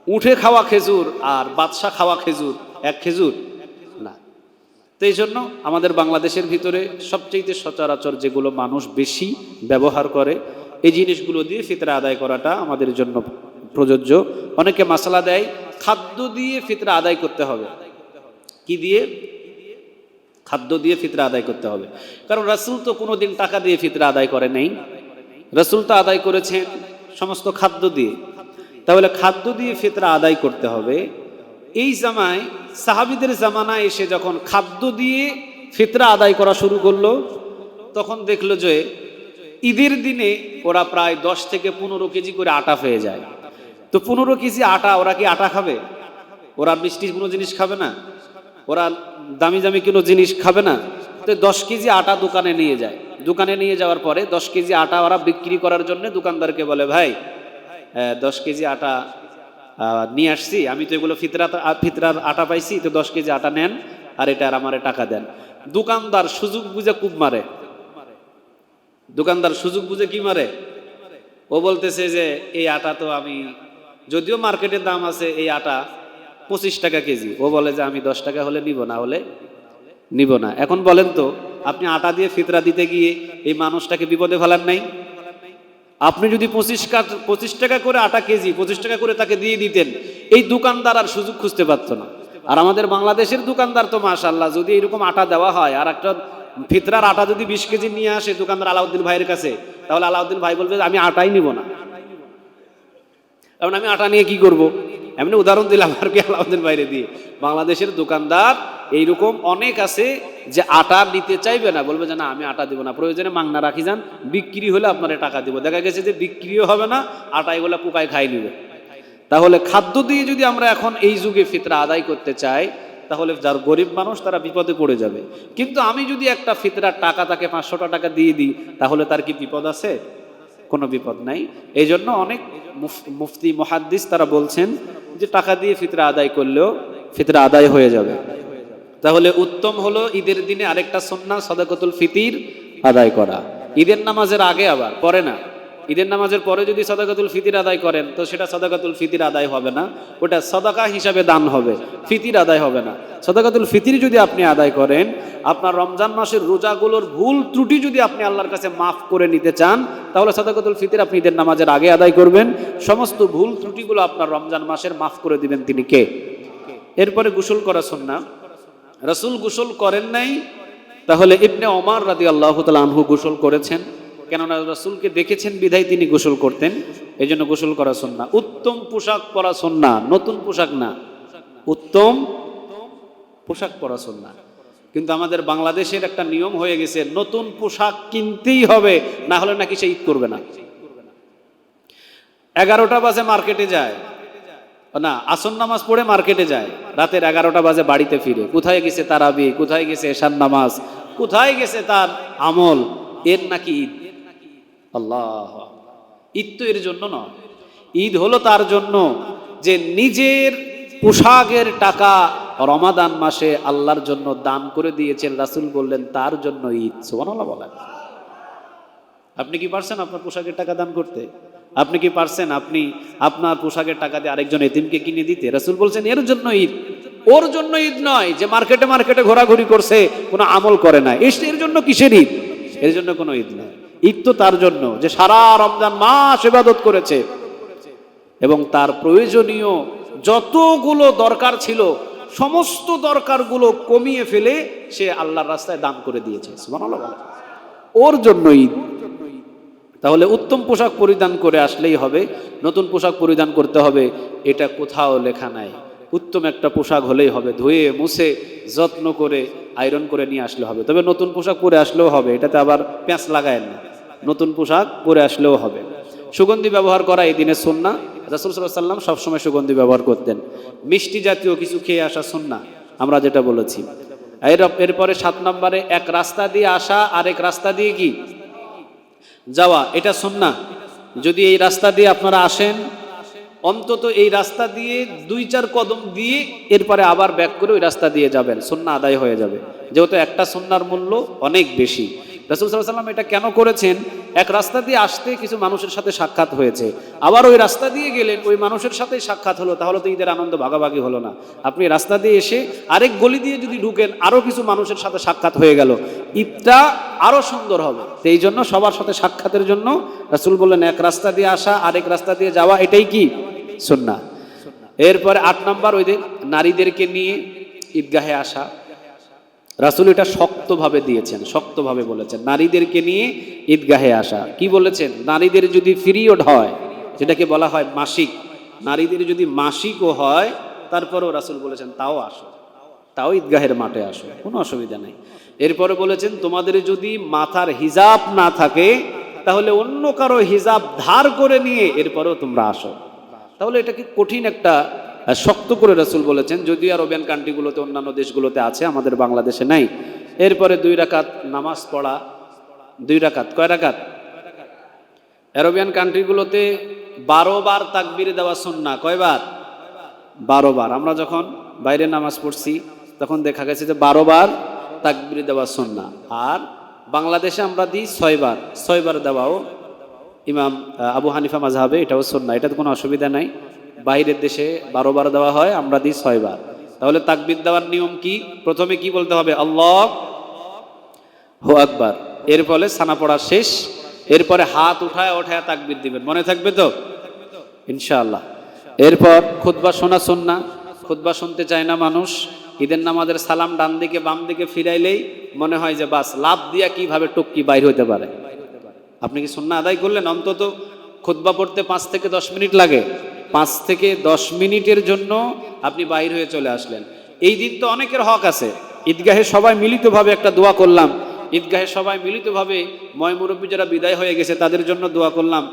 S1: উঠে খাওয়া খেজুর আর বাদশা খাওয়া খেজুর এক খেজুর না। তো এই জন্য আমাদের বাংলাদেশের ভিতরে সবচেয়ে সচরাচর যেগুলো মানুষ বেশি ব্যবহার করে এই জিনিসগুলো দিয়ে ফিতরা আদায় করাটা আমাদের জন্য প্রযোজ্য। অনেকে মাসালা দেয় খাদ্য দিয়ে ফিতরা আদায় করতে হবে। কি দিয়ে? খাদ্য দিয়ে ফিতরা আদায় করতে হবে। কারণ রাসূল তো কোনোদিন টাকা দিয়ে ফিতরা আদায় করে নাই, রাসূল তো আদায় করেছেন সমস্ত খাদ্য দিয়ে। তাহলে খাদ্য দিয়ে ফিতরা আদায় করতে হবে। এই জামায় সাহাবীদের জামানায় এসে যখন খাদ্য দিয়ে ফিতরা আদায় করা শুরু করলো, তখন দেখলো যে ঈদের দিনে ওরা প্রায় 10 থেকে 15 কেজি করে আটা পেয়ে যায়। তো 15 কেজি আটা, ওরা কি আটা খাবে? ওরা মিষ্টি কোনো জিনিস খাবে না, ওরা দামি দামি কোনো জিনিস খাবে না। তো 10 কেজি আটা দোকানে নিয়ে যায়। দোকানে নিয়ে যাওয়ার পরে 10 কেজি আটা ওরা বিক্রি করার জন্য দোকানদারকে বলে, ভাই 10 কেজি আটা নিয়ে আসছি, আমি তো এগুলো ফিতরার আটা পাইছি, তো 10 কেজি আটা নেন আর এটা আর আমারে টাকা দেন। দোকানদার সুযোগ বুঝে খুব মারে। দোকানদার সুযোগ বুঝে কি মারে? ও বলতেছে যে এই আটা তো আমি, যদিও মার্কেটের দাম আছে এই আটা 25 টাকা কেজি, ও বলে যে আমি 10 টাকা হলে নিব, না হলে নিব না। এখন বলেন তো, আপনি আটা দিয়ে ফিতরা দিতে গিয়ে এই মানুষটাকে বিপদে ফেলার নাই? আপনি যদি 25 টাকা করে আটা কেজি 25 টাকা করে তাকে দিয়ে দিতেন, এই দোকানদার আর সুযোগ খুঁজতে পারতো না। আর আমাদের বাংলাদেশের দোকানদার তো মাশাআল্লাহ, যদি এরকম আটা দেওয়া হয় আর একটা ফিতরার আটা যদি 20 কেজি নিয়ে আসে দোকানদার আলাউদ্দিন ভাইয়ের কাছে, তাহলে আলাউদ্দিন ভাই বলবে আমি আটাই নিব না। কারণ আমি আটা নিয়ে কি করব? এমনি উদাহরণ দিলাম আর কি আলাউদ্দিন ভাইরে দিয়ে। বাংলাদেশের দোকানদার এইরকম অনেক আছে যে আটা নিতে চাইবে না, বলবে যে না আমি আটা দিব না, প্রয়োজনে মাংনা রাখি যান, বিক্রি হলে আপনারা টাকা দিব। দেখা গেছে যে বিক্রিও হবে না, আটা এগুলা পোকায় খাই নিবে। তাহলে খাদ্য দিয়ে যদি আমরা এখন এই যুগে ফিতরা আদায় করতে চাই তাহলে যার গরিব মানুষ তারা বিপদে পড়ে যাবে। কিন্তু আমি যদি একটা ফিতরার টাকা তাকে 500 টাকা দিয়ে দিই তাহলে তার কি বিপদ আছে? কোনো বিপদ নাই। এই জন্য অনেক মুফতি মুহাদ্দিস তারা বলছেন যে টাকা দিয়ে ফিতরা আদায় করলেও ফিতরা আদায় হয়ে যাবে। তাহলে উত্তম হলো ঈদের দিনে আরেকটা সুন্নাহ সাদাকাতুল ফিতির আদায় করা। ঈদের নামাজের আগে, আবার পরে না। ঈদের নামাজের পরে যদি সাদাকাতুল ফিতির আদায় করেন তো সেটা সাদাকাতুল ফিতির আদায় হবে না, ওটা সাদাকা হিসাবে দান হবে, ফিতির আদায় হবে না। সাদাকাতুল ফিতির যদি আপনি আদায় করেন, আপনার রমজান মাসের রোজাগুলোর ভুল ত্রুটি যদি আপনি আল্লাহর কাছে মাফ করে নিতে চান, তাহলে সাদাকাতুল ফিতির আপনি ঈদের নামাজের আগে আদায় করবেন। সমস্ত ভুল ত্রুটিগুলো আপনার রমজান মাসের মাফ করে দিবেন তিনি কে। এরপরে গোসল করা সুন্নাহ। রাসূল গোসল করেন নাই, তাহলে ইবনে ওমর রাদিয়াল্লাহু তাআলা আনহু গোসল করেছেন, কেননা রাসূলকে দেখেছেন বিধায় তিনি গোসল করতেন, এই জন্য গোসল করা সুন্নাহ। উত্তম পোশাক পরা সুন্নাহ, নতুন পোশাক না, উত্তম পোশাক পরা সুন্নাহ। কিন্তু আমাদের বাংলাদেশের একটা নিয়ম হয়ে গেছে, নতুন পোশাক কিনতেই হবে, না হলে নাকি সে ঈদ করবে না। 11টা বাজে মার্কেটে যায়, না আসর নামাজ পড়ে মার্কেটে যায়, রাতের 11টা বাজে বাড়িতে ফিরে। কোথায় গেছে তারাবি, কোথায় গেছে এশার নামাজ, কোথায় গেছে তার আমল? এর নাকি ঈদ? আল্লাহ, ঈদ তো এর জন্য নয়। ঈদ হলো তার জন্য যে নিজের পোশাকের টাকা রমাদান মাসে আল্লাহর জন্য দান করে দিয়েছেন। রাসূল বললেন তার জন্য ঈদ। সুবহানাল্লাহ বলেন। আপনি কি পারছেন আপনার পোশাকের টাকা দান করতে? আপনি কি পারছেন আপনি আপনার পোশাকের টাকা দিয়ে আরেকজন এতিমকে কিনে দিতে? রাসূল বলছেন এর জন্য ঈদ, ওর জন্য ঈদ নয় যে মার্কেটে মার্কেটে ঘোরাঘুরি করছে, কোনো আমল করে না। এর জন্য কিসের ঈদ? এর জন্য কোনো ঈদ নয়। ঈদ তো তার জন্য যে সারা রমজান মাস ইবাদত করেছে এবং তার প্রয়োজনীয় যতগুলো দরকার ছিল সমস্ত দরকারগুলো কমিয়ে ফেলে সে আল্লাহর রাস্তায় দান করে দিয়েছে। সুবহানাল্লাহ বলেন। ওর জন্য ঈদ। তাহলে উত্তম পোশাক পরিধান করে আসলেই হবে, নতুন পোশাক পরিধান করতে হবে এটা কোথাও লেখা নাই। উত্তম একটা পোশাক হলেই হবে, ধুয়ে মুছে যত্ন করে আয়রন করে নিয়ে আসলে হবে। তবে নতুন পোশাক পরে আসলেও হবে, এটাতে আবার প্যাঁচ লাগায় না, নতুন পোশাক পরে আসলেও হবে। সুগন্ধি ব্যবহার করা এই দিনের সুন্নাহ। রাসূল সাল্লাল্লাহু আলাইহি ওয়াসাল্লাম সবসময় সুগন্ধি ব্যবহার করতেন। মিষ্টি জাতীয় কিছু খেয়ে আসা সুন্নাহ, আমরা যেটা বলেছি। এরপরে 7 নম্বরে এক রাস্তা দিয়ে আসা আরেক রাস্তা দিয়ে কি যাওয়া, এটা সুন্নাহ। যদি এই রাস্তা দিয়ে আপনারা আসেন, অন্তত এই রাস্তা দিয়ে 2-4 কদম দিয়ে এরপরে আবার ব্যাক করে ওই রাস্তা দিয়ে যাবেন, সুন্নাহ আদায় হয়ে যাবে। যেহেতু একটা সুন্নাহর মূল্য অনেক বেশি। রাসূল সাল্লাল্লাহু আলাইহি ওয়াসাল্লাম এটা কেন করেছেন? এক রাস্তা দিয়ে আসতে কিছু মানুষের সাথে সাক্ষাৎ হয়েছে, আবার ওই রাস্তা দিয়ে গেলেন, ওই মানুষের সাথেই সাক্ষাৎ হলো, তাহলে তো ঈদের আনন্দ ভাগাভাগি হলো না। আপনি রাস্তা দিয়ে এসে আরেক গলি দিয়ে যদি ঢুকেন, আরও কিছু মানুষের সাথে সাক্ষাৎ হয়ে গেল, ঈদটা আরও সুন্দর হবে। এই জন্য সবার সাথে সাক্ষাতের জন্য রাসূল বললেন এক রাস্তা দিয়ে আসা আরেক রাস্তা দিয়ে যাওয়া, এটাই কি সুন্নাহ। এরপরে 8 নম্বর, ওই যে নারীদেরকে নিয়ে ঈদগাহে আসা। রাসূল এটা শক্তভাবে দিয়েছেন, শক্তভাবে বলেছেন নারীদেরকে নিয়ে ঈদগাহে আসা। কি বলেছেন? নারীদের যদি পিরিয়ড হয়, যেটাকে বলা হয় মাসিক, নারীদের যদি মাসিকও হয় তারপরেও রাসূল বলেছেন তাও আসো, তাও ঈদগাহের মাঠে আসো, কোনো অসুবিধা নেই। এরপরে বলেছেন তোমাদের যদি মাথার হিজাব না থাকে তাহলে অন্য কারো হিজাব ধার করে নিয়ে এরপরেও তোমরা আসো। তাহলে এটা কি কঠিন একটা শক্ত করে রাসূল বলেছেন, যদিও আরবিয়ান কান্ট্রিগুলোতে অন্যান্য দেশগুলোতে আছে, আমাদের বাংলাদেশে নাই। এরপরে 2 রাকাত নামাজ পড়া। 2 রাকাত, কয় রাকাত? আরবিয়ান কান্ট্রিগুলোতে 12 বার তাকবীর দেওয়া সুন্নাহ। কয়বার? 12 বার। আমরা যখন বাইরে নামাজ পড়ছি তখন দেখা গেছে যে 12 বার তাকবীর দেওয়া সুন্নাহ। আর বাংলাদেশে আমরা দিই 6 বার। 6 বার দেওয়াও ইমাম আবু হানিফা মাযহাবে এটাও সুন্নাহ, এটাতে কোনো অসুবিধা নাই। বাইরের দেশে 12 বার দেওয়া হয়, আমরা দিই 6 বার। তাহলে তাকবীর দেওয়ার নিয়ম কি? প্রথমে কি বলতে হবে? আল্লাহু আকবার। এর ফলে সানা পড়া শেষ, এরপরে হাত উঠায় উঠায় তাকবীর দিবেন, মনে থাকবে তো ইনশাআল্লাহ। এরপর খুতবা শোনা সুন্নাহ। খুতবা শুনতে চায় না মানুষ। ঈদের নামাজের সালাম ডান দিকে বাম দিকে ফিরাইলেই মনে হয় যে বাস লাভ দিয়া কিভাবে টুক্কি বাইর হইতে পারে। আপনি কি সুন্নাহ আদায় করলেন? অন্তত খুতবা পড়তে 5 থেকে 10 মিনিট লাগে, 5 থেকে 10 মিনিটের জন্য আপনি বাইর হয়ে চলে আসলেন। এই দিন তো অনেকের হক আছে। ঈদগাহে সবাই মিলিতভাবে একটা দোয়া করলাম, ঈদগাহে সবাই মিলিতভাবে ময়মুরব্বী যারা বিদায় হয়ে গেছে তাদের জন্য দোয়া করলাম।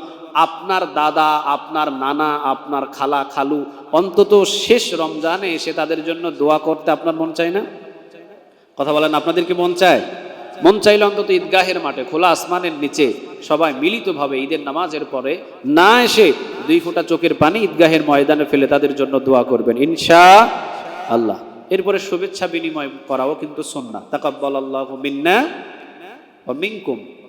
S1: আপনার দাদা, আপনার নানা, আপনার খালা খালু অন্তত শেষ রমজানে এসে তাদের জন্য দোয়া করতে আপনার মন চায় না? কথা বলেন, আপনাদের কি মন চায়? মন চাইলে অন্তত ঈদগাহের মাঠে খোলা আসমানের নিচে সবাই মিলিতভাবে ঈদের নামাজের পরে না এসে 2 ফোঁটা চোখের পানি ঈদগাহের ময়দানে ফেলে তাদের জন্য দোয়া করবেন ইনশাআল্লাহ। এরপরে শুভেচ্ছা বিনিময় করাও কিন্তু সুন্নাহ। তাকাব্বালাল্লাহু মিন্না ওয়া মিনকুম।